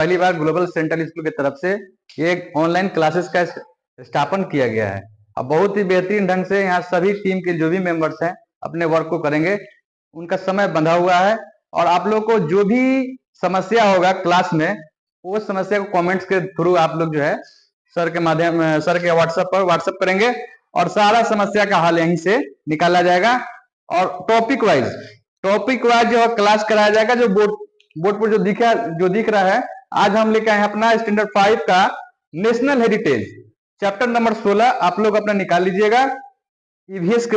पहली बार global central school की तरफ से एक ऑनलाइन क्लासेस का स्थापन किया गया है। अब बहुत ही बेहतरीन ढंग से यहाँ सभी टीम के जो भी मेंबर्स हैं अपने वर्क को करेंगे। उनका समय बंधा हुआ है और आप लोग को जो भी समस्या होगा क्लास में वो समस्या को कमेंट्स के थ्रू आप लोग जो है सर के माध्यम सर के व्हाट्सएप पर व्हाट्सएप करेंगे और सारा समस्या का हल यहीं से निकाला जाएगा। और टॉपिक वाइज जो है क्लास कराया जाएगा। जो बोर्ड पर जो दिख रहा है, आज हम लेकर आए अपना स्टैंडर्ड 5 का नेशनल हेरिटेज चैप्टर नंबर 16 आप लोग अपना निकाल लीजिएगा। ईवीएस के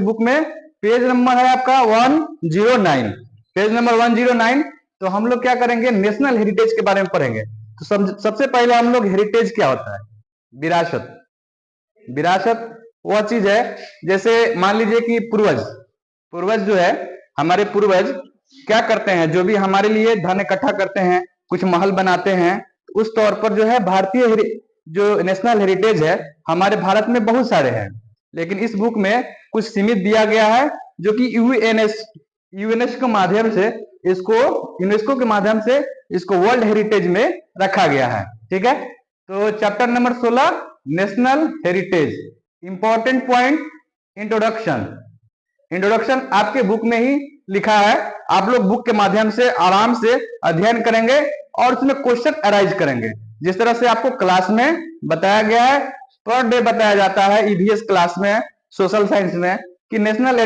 बुक में पेज नंबर है आपका 109, पेज नंबर 109। तो हम लोग क्या करेंगे, नेशनल हेरिटेज के बारे में पढ़ेंगे। तो सबसे पहले हम लोग हेरिटेज क्या होता है, विरासत वह चीज है, जैसे मान लीजिए कि पूर्वज जो है, हमारे पूर्वज क्या करते हैं, जो भी हमारे लिए धन इकट्ठा करते हैं, कुछ महल बनाते हैं, उस तौर पर जो है भारतीय जो नेशनल हेरिटेज है हमारे भारत में बहुत सारे हैं, लेकिन इस बुक में कुछ सीमित दिया गया है जो कि यूनेस्को के माध्यम से इसको वर्ल्ड हेरिटेज में रखा गया है। ठीक है, तो chapter number 16 national heritage. Important point, introduction आपके बुक में ही लिखा है। आप लोग बुक के माध्यम से आराम से अध्ययन करेंगे और उसमें क्वेश्चन अराइज करेंगे, जिस तरह से आपको क्लास में बताया गया है। पर डे बताया जाता है ईवीएस क्लास में, सोशल साइंस में, कि नेशनल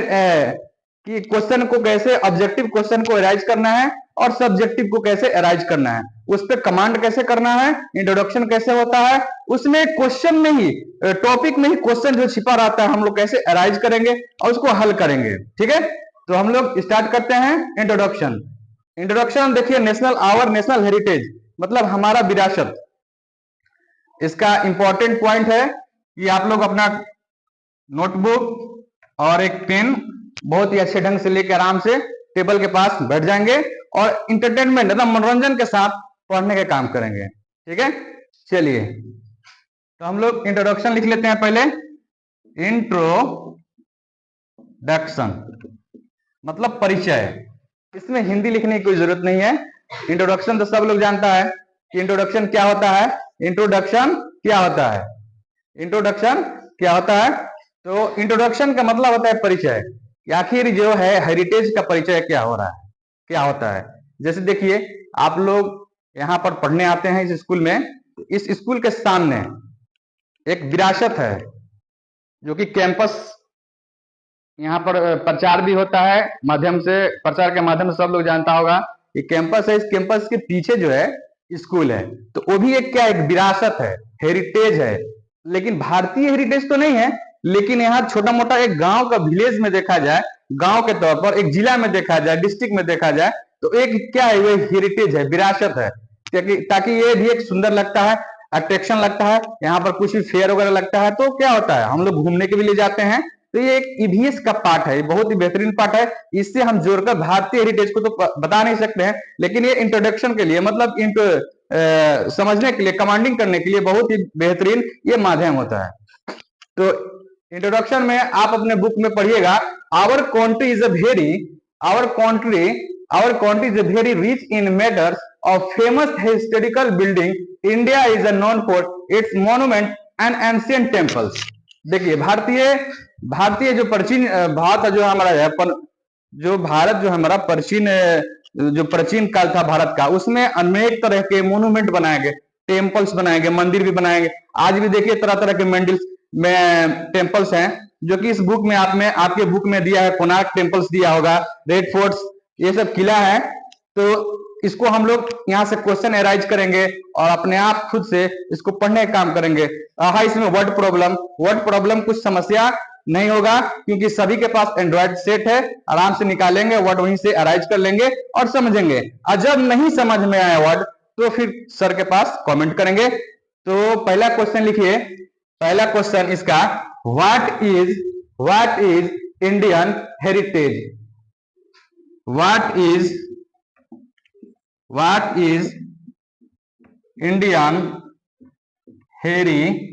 कि क्वेश्चन को कैसे, ऑब्जेक्टिव क्वेश्चन को अराइज करना है और सब्जेक्टिव को कैसे अराइज करना है, उस पर कमांड कैसे करना है, इंट्रोडक्शन कैसे होता है, उसमें क्वेश्चन में ही, टॉपिक में ही क्वेश्चन जो छिपा रहता है हम लोग कैसे अराइज करेंगे और उसको हल करेंगे। ठीक है, तो हम लोग स्टार्ट करते हैं। इंट्रोडक्शन देखिए, नेशनल हेरिटेज मतलब हमारा विरासत। इसका इंपॉर्टेंट पॉइंट है कि आप लोग अपना नोटबुक और एक पेन बहुत ही अच्छे ढंग से लेकर आराम से टेबल के पास बैठ जाएंगे और इंटरटेनमेंट मतलब मनोरंजन के साथ पढ़ने का काम करेंगे। ठीक है, चलिए तो हम लोग इंट्रोडक्शन लिख लेते हैं पहले। इंट्रोडक्शन मतलब परिचय, इसमें हिंदी लिखने की कोई जरूरत नहीं है। इंट्रोडक्शन तो सब लोग जानता है कि इंट्रोडक्शन क्या होता है। इंट्रोडक्शन क्या होता है, तो इंट्रोडक्शन का मतलब होता है परिचय, आखिर जो है हेरिटेज का परिचय क्या होता है। जैसे देखिए, आप लोग यहाँ पर पढ़ने आते हैं इस स्कूल में, तो इस स्कूल के सामने एक विरासत है जो कि कैंपस, यहाँ पर प्रचार भी होता है, प्रचार के माध्यम से सब लोग जानता होगा कि कैंपस है। इस कैंपस के पीछे जो है स्कूल है, तो वो भी एक विरासत है, हेरिटेज है। लेकिन भारतीय हेरिटेज तो नहीं है, लेकिन यहाँ छोटा मोटा एक गांव का, विलेज में देखा जाए, गांव के तौर पर, एक जिला में देखा जाए, डिस्ट्रिक्ट में देखा जाए, तो एक क्या है, वो हेरिटेज है, विरासत है। ताकि ये भी एक सुंदर लगता है, अट्रैक्शन लगता है। यहाँ पर कुछ भी फेयर वगैरह लगता है तो क्या होता है, हम लोग घूमने के भी ले जाते हैं। तो ये एक ईवीएस का पार्ट है, बहुत ही बेहतरीन पार्ट है। इससे हम जोड़कर भारतीय हेरिटेज को तो बता नहीं सकते हैं, लेकिन ये इंट्रोडक्शन के लिए, मतलब समझने के लिए, कमांडिंग करने के लिए बहुत ही बेहतरीन ये माध्यम होता है। तो इंट्रोडक्शन में आप अपने बुक में पढ़िएगा, our country is a very rich in matters of famous historical building. India is known for its monument and ancient temples. देखिए, भारतीय जो प्राचीन भारत जो हमारा है, जो भारत जो हमारा प्राचीन काल था भारत का, उसमें अनेक तरह के मोन्यूमेंट बनाए गए, टेम्पल्स बनाए गए, मंदिर भी बनाए गए। आज भी देखिए तरह तरह के मंदिर में टेम्पल्स हैं, जो कि इस बुक में आपके बुक में दिया है। कोणार्क टेम्पल्स दिया होगा, रेड फोर्ट्स, ये सब किला है। तो इसको हम लोग यहाँ से क्वेश्चन एराइज करेंगे और अपने आप खुद से इसको पढ़ने का काम करेंगे। इसमें वर्ड प्रॉब्लम कुछ समस्या नहीं होगा, क्योंकि सभी के पास एंड्रॉइड सेट है, आराम से निकालेंगे वर्ड, वहीं से अराइज कर लेंगे और समझेंगे। और जब नहीं समझ में आया वर्ड तो फिर सर के पास कमेंट करेंगे। तो पहला क्वेश्चन लिखिए। पहला क्वेश्चन इसका, what is Indian heritage? What is Indian heritage?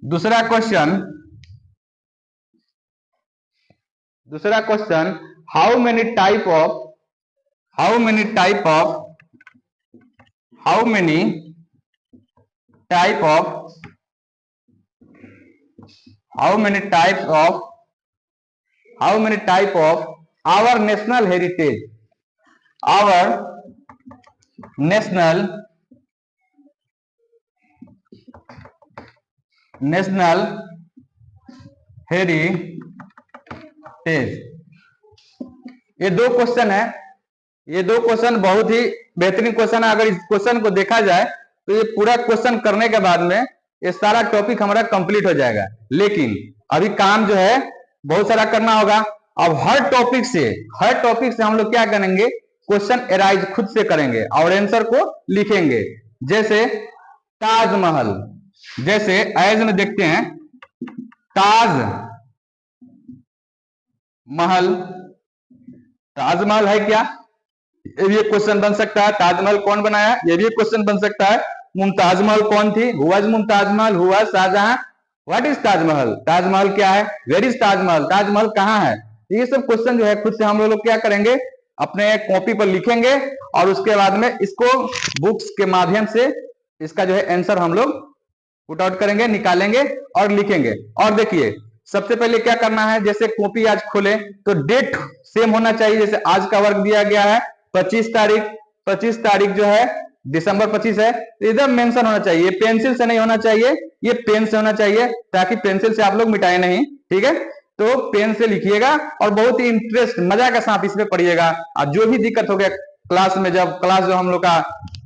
दूसरा question, how many type of how many type of how many type of how many types of how many type of our national heritage our national national heritage. ये दो question है, ये दो question बहुत ही बेहतरीन question है। अगर इस क्वेश्चन को देखा जाए तो ये पूरा क्वेश्चन करने के बाद में ये सारा टॉपिक हमारा कंप्लीट हो जाएगा। लेकिन अभी काम जो है बहुत सारा करना होगा। अब हर टॉपिक से हम लोग क्या करेंगे, क्वेश्चन एराइज खुद से करेंगे और आंसर को लिखेंगे। जैसे ताजमहल, जैसे एज में देखते हैं ताज महल, ताजमहल है क्या, ये भी एक क्वेश्चन बन सकता है। ताजमहल कौन बनाया, ये भी एक क्वेश्चन बन सकता है। मुमताज महल कौन थी, who was Mumtaz Mahal, who was Shahjahan, what is Taj Mahal, Taj Mahal क्या है, वेयर इज ताजमहल, ताजमहल कहाँ है। ये सब क्वेश्चन जो है खुद से हम लोग क्या करेंगे, अपने कॉपी पर लिखेंगे और उसके बाद में इसको बुक्स के माध्यम से इसका जो है आंसर हम लोग पुट आउट करेंगे, निकालेंगे और लिखेंगे। और देखिए सबसे पहले क्या करना है, जैसे कॉपी आज खोले तो डेट सेम होना चाहिए। जैसे आज का वर्क दिया गया है 25 तारीख जो है दिसंबर 25 है, तो इधर मेंशन होना चाहिए। ये पेंसिल से नहीं होना चाहिए, ये पेन से होना चाहिए, ताकि पेंसिल से आप लोग मिटाए नहीं, ठीक है। तो पेन से लिखिएगा और बहुत ही इंटरेस्ट मजा के साथ इसमें पढ़िएगा। और जो भी दिक्कत हो गया क्लास में, जब क्लास जो हम लोग का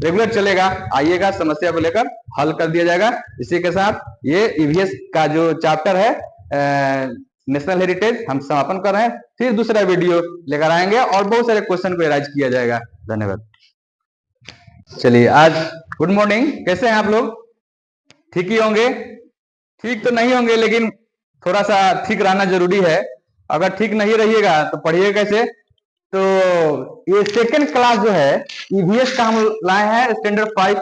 रेगुलर चलेगा, आइएगा, समस्या को लेकर हल कर दिया जाएगा। इसी के साथ ये ईवीएस का जो चैप्टर है नेशनल हेरिटेज हम समापन कर रहे हैं। फिर दूसरा वीडियो लेकर आएंगे और बहुत सारे क्वेश्चन को एराइज किया जाएगा। धन्यवाद। चलिए आज गुड मॉर्निंग, कैसे हैं आप लोग, ठीक ही होंगे। ठीक तो नहीं होंगे लेकिन थोड़ा सा ठीक रहना जरूरी है। अगर ठीक नहीं रहिएगा तो पढ़िए कैसे। तो ये सेकंड क्लास जो है ईवीएस का हम लाए हैं स्टैंडर्ड 5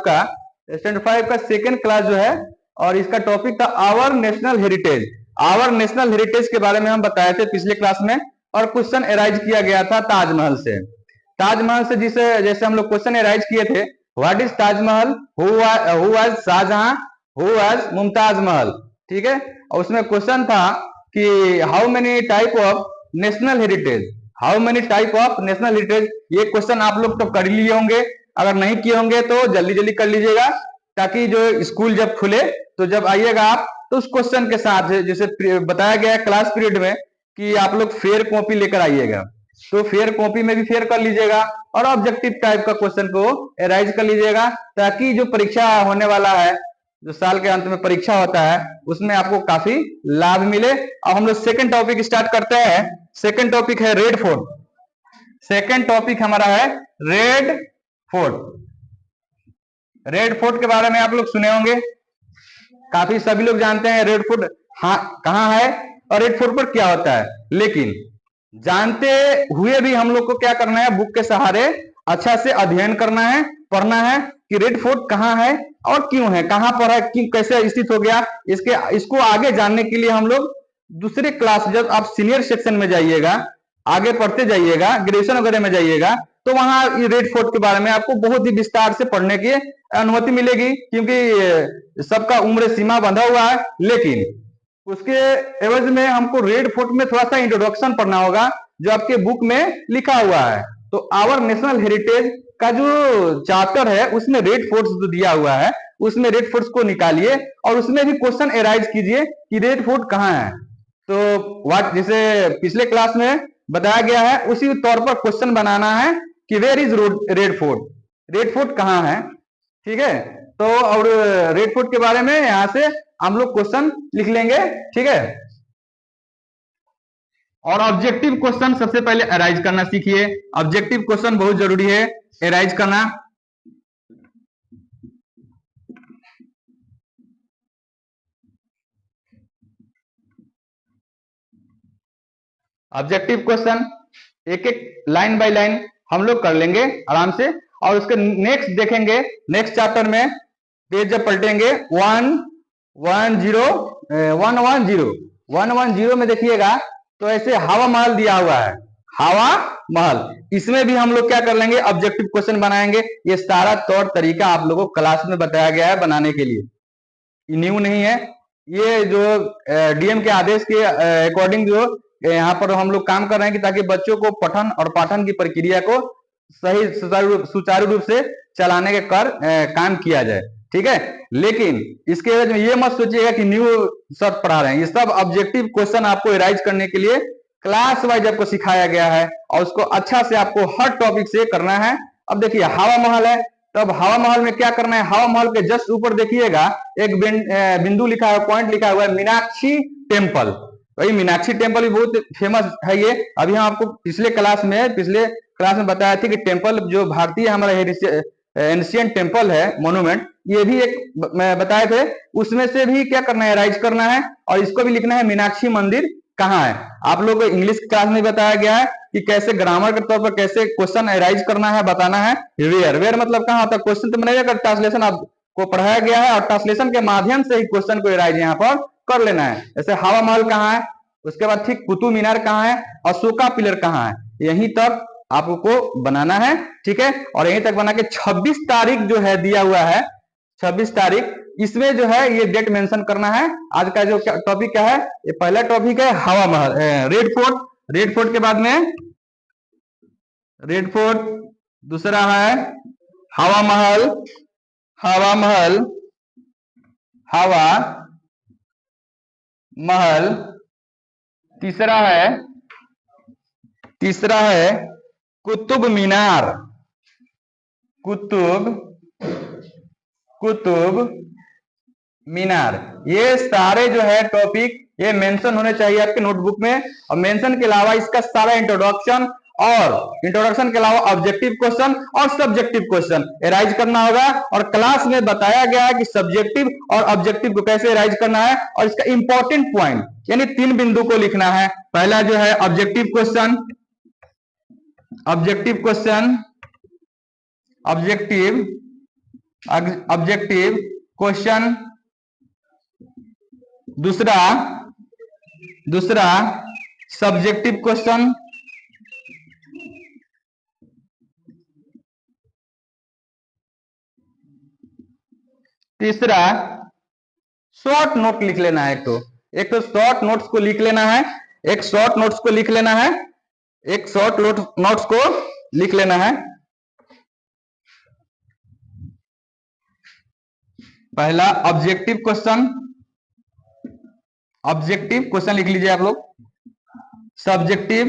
का सेकंड क्लास जो है, और इसका टॉपिक था our national heritage. Our national heritage के बारे में हम बताए थे पिछले क्लास में, और क्वेश्चन एराइज किया गया था ताजमहल से। ताजमहल से जिसे जैसे हम लोग क्वेश्चन एराइज किए थे, what is Taj Mahal, who was Shahjahan, who was Mumtaz Mahal, ठीक है। और उसमें क्वेश्चन था कि how many type of national heritage, how many type of national heritage. ये क्वेश्चन आप लोग तो कर लिए होंगे, अगर नहीं किए होंगे तो जल्दी जल्दी कर लीजिएगा, ताकि जो स्कूल जब खुले तो जब आइएगा आप तो उस क्वेश्चन के साथ जैसे बताया गया क्लास पीरियड में कि आप लोग फेयर कॉपी लेकर आइएगा, तो फेयर कॉपी में भी फेयर कर लीजिएगा और ऑब्जेक्टिव टाइप का क्वेश्चन को एराइज कर लीजिएगा, ताकि जो परीक्षा होने वाला है, जो साल के अंत में परीक्षा होता है, उसमें आपको काफी लाभ मिले। अब हम लोग सेकंड टॉपिक स्टार्ट करते हैं। सेकंड टॉपिक है रेड फोर्ट। सेकंड टॉपिक हमारा है रेड फोर्ट। रेड फोर्ट के बारे में आप लोग सुने होंगे, काफी सभी लोग जानते हैं रेड फोर्ट हाँ कहाँ है और रेड फोर्ट पर क्या होता है। लेकिन जानते हुए भी हम लोग को क्या करना है, बुक के सहारे अच्छा से अध्ययन करना है, पढ़ना है कि रेड फोर्ट कहाँ है और क्यों है, कहां पर है, क्यों, कैसे स्थित हो गया। इसको आगे जानने के लिए हम लोग दूसरे क्लास, जब आप सीनियर सेक्शन में जाइएगा, आगे पढ़ते जाइएगा, ग्रेजुएशन वगैरह में जाइएगा, तो वहां ये रेड फोर्ट के बारे में आपको बहुत ही विस्तार से पढ़ने की अनुमति मिलेगी, क्योंकि सबका उम्र सीमा बंधा हुआ है। लेकिन उसके एवज में हमको रेड फोर्ट में थोड़ा सा इंट्रोडक्शन पढ़ना होगा, जो आपके बुक में लिखा हुआ है। तो आवर नेशनल हेरिटेज का जो चैप्टर है उसमें रेड फोर्ट्स जो दिया हुआ है, उसमें रेड फोर्ट्स को निकालिए और उसमें भी क्वेश्चन एराइज कीजिए कि रेड फोर्ट कहाँ है। तो व्हाट, जैसे पिछले क्लास में बताया गया है, उसी तौर पर क्वेश्चन बनाना है कि where is red fort, red fort कहाँ है, ठीक है। तो और रेड फोर्ट के बारे में यहां से हम लोग क्वेश्चन लिख लेंगे, ठीक है। और ऑब्जेक्टिव क्वेश्चन सबसे पहले एराइज करना सीखिए। ऑब्जेक्टिव क्वेश्चन बहुत जरूरी है एराइज करना। ऑब्जेक्टिव क्वेश्चन एक एक लाइन बाय लाइन हम लोग कर लेंगे आराम से, और उसके नेक्स्ट देखेंगे, नेक्स्ट चैप्टर में पेज जब पलटेंगे 110 में देखिएगा तो ऐसे हवा महल दिया हुआ है। हवा महल। इसमें भी हम लोग क्या कर लेंगे, ऑब्जेक्टिव क्वेश्चन बनाएंगे। ये सारा तौर तरीका आप लोगों को क्लास में बताया गया है बनाने के लिए, न्यू नहीं है। ये जो डीएम के आदेश के अकॉर्डिंग जो यहाँ पर हम लोग काम कर रहे हैं कि ताकि बच्चों को पठन और पाठन की प्रक्रिया को सही सुचारू रूप से चलाने के काम किया जाए, ठीक है। लेकिन इसके एवज में ये मत सोचिएगा कि न्यू सब पढ़ा रहे हैं। ये सब ऑब्जेक्टिव क्वेश्चन आपको एराइज करने के लिए क्लास वाइज आपको सिखाया गया है और उसको अच्छा से आपको हर टॉपिक से करना है। अब देखिए हवा महल है, तब हवा महल में क्या करना है, हवा महल के जस्ट ऊपर देखिएगा एक बिंदु लिखा है, पॉइंट लिखा हुआ है मीनाक्षी टेम्पल। भाई मीनाक्षी टेम्पल भी बहुत फेमस है ये। अभी हम आपको पिछले क्लास में बताया था कि टेम्पल जो भारतीय हमारा एंशिएंट टेम्पल है, मोन्यूमेंट, ये भी एक बताए थे। उसमें से भी क्या करना है, राइज करना है और इसको भी लिखना है मीनाक्षी मंदिर कहाँ है। आप लोग को इंग्लिश क्लास में बताया गया है कि कैसे ग्रामर के तौर पर कैसे क्वेश्चन राइज करना है, बताना है। वेयर मतलब कहाँ होता है, क्वेश्चन तो बनाएगा, ट्रांसलेशन आपको पढ़ाया गया है और ट्रांसलेशन के माध्यम से ही क्वेश्चन को राइज यहाँ पर कर लेना है। जैसे हवा महल कहाँ है, उसके बाद ठीक कुतुब मीनार कहाँ है, अशोका पिलर कहाँ है, यहीं तक आपको बनाना है, ठीक है। और यहीं तक बना के 26 तारीख जो है दिया हुआ है, 26 तारीख, इसमें जो है ये डेट मेंशन करना है। आज का जो टॉपिक क्या है, ये पहला टॉपिक है हवा महल, रेड फोर्ट। रेड फोर्ट के बाद में रेड फोर्ट, दूसरा है हवा महल, हवा महल, हवा महल, तीसरा है कुतुब मीनार, कुतुब मीनार। ये सारे जो है टॉपिक ये मेंशन होने चाहिए आपके नोटबुक में। और मेंशन के अलावा इसका सारा इंट्रोडक्शन के अलावा ऑब्जेक्टिव क्वेश्चन और सब्जेक्टिव क्वेश्चन एराइज करना होगा। और क्लास में बताया गया है कि सब्जेक्टिव और ऑब्जेक्टिव को कैसे एराइज करना है और इसका इंपॉर्टेंट पॉइंट यानी 3 बिंदु को लिखना है। पहला जो है ऑब्जेक्टिव क्वेश्चन, ऑब्जेक्टिव क्वेश्चन, दूसरा सब्जेक्टिव क्वेश्चन, तीसरा शॉर्ट नोट लिख लेना है। एक तो शॉर्ट नोट्स को लिख लेना है, एक शॉर्ट नोट्स को लिख लेना है। पहला ऑब्जेक्टिव क्वेश्चन लिख लीजिए आप लोग, सब्जेक्टिव,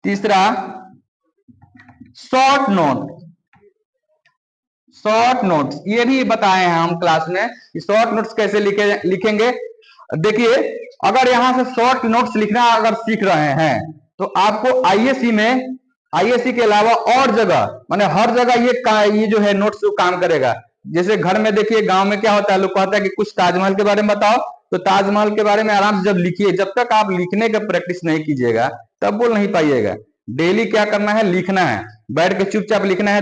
तीसरा शॉर्ट नोट्स। ये भी बताए हैं हम क्लास में कि शॉर्ट नोट्स कैसे लिखेंगे। देखिए अगर यहां से शॉर्ट नोट्स लिखना अगर सीख रहे हैं तो आपको आईएससी के अलावा और जगह माने हर जगह ये जो है नोट्स काम करेगा। जैसे घर में देखिए, गांव में क्या होता है, लोग कहता है कि कुछ ताजमहल के बारे में बताओ, तो ताजमहल के बारे में आराम से जब लिखिए, जब तक आप लिखने का प्रैक्टिस नहीं कीजिएगा तब बोल नहीं पाइएगा। डेली क्या करना है, लिखना है, बैठ के चुपचाप लिखना है,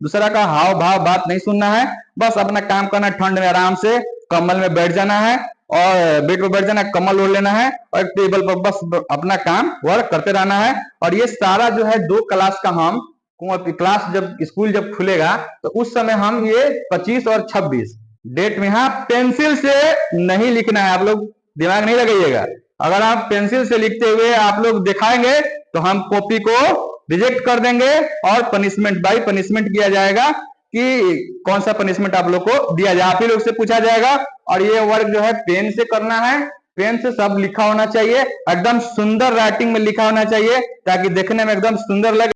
दूसरा का हाव भाव बात नहीं सुनना है, बस अपना काम करना है। ठंड में आराम से कम्बल में बैठ जाना है और बेड पर बैठ जाना है, कम्बल ओढ़ लेना है और टेबल पर बस अपना काम वर्क करते रहना है। और ये सारा जो है 2 क्लास का हम क्लास जब स्कूल जब खुलेगा तो उस समय हम ये 25 और 26 डेट में यहाँ पेंसिल से नहीं लिखना है। आप लोग दिमाग नहीं लगाइएगा, अगर आप पेंसिल से लिखते हुए आप लोग दिखाएंगे तो हम कॉपी को रिजेक्ट कर देंगे और पनिशमेंट बाय पनिशमेंट किया जाएगा कि कौन सा पनिशमेंट आप लोग को दिया जाए, आप ही लोग से पूछा जाएगा। और ये वर्क जो है पेन से करना है, पेन से सब लिखा होना चाहिए, एकदम सुंदर राइटिंग में लिखा होना चाहिए ताकि देखने में एकदम सुंदर लगे।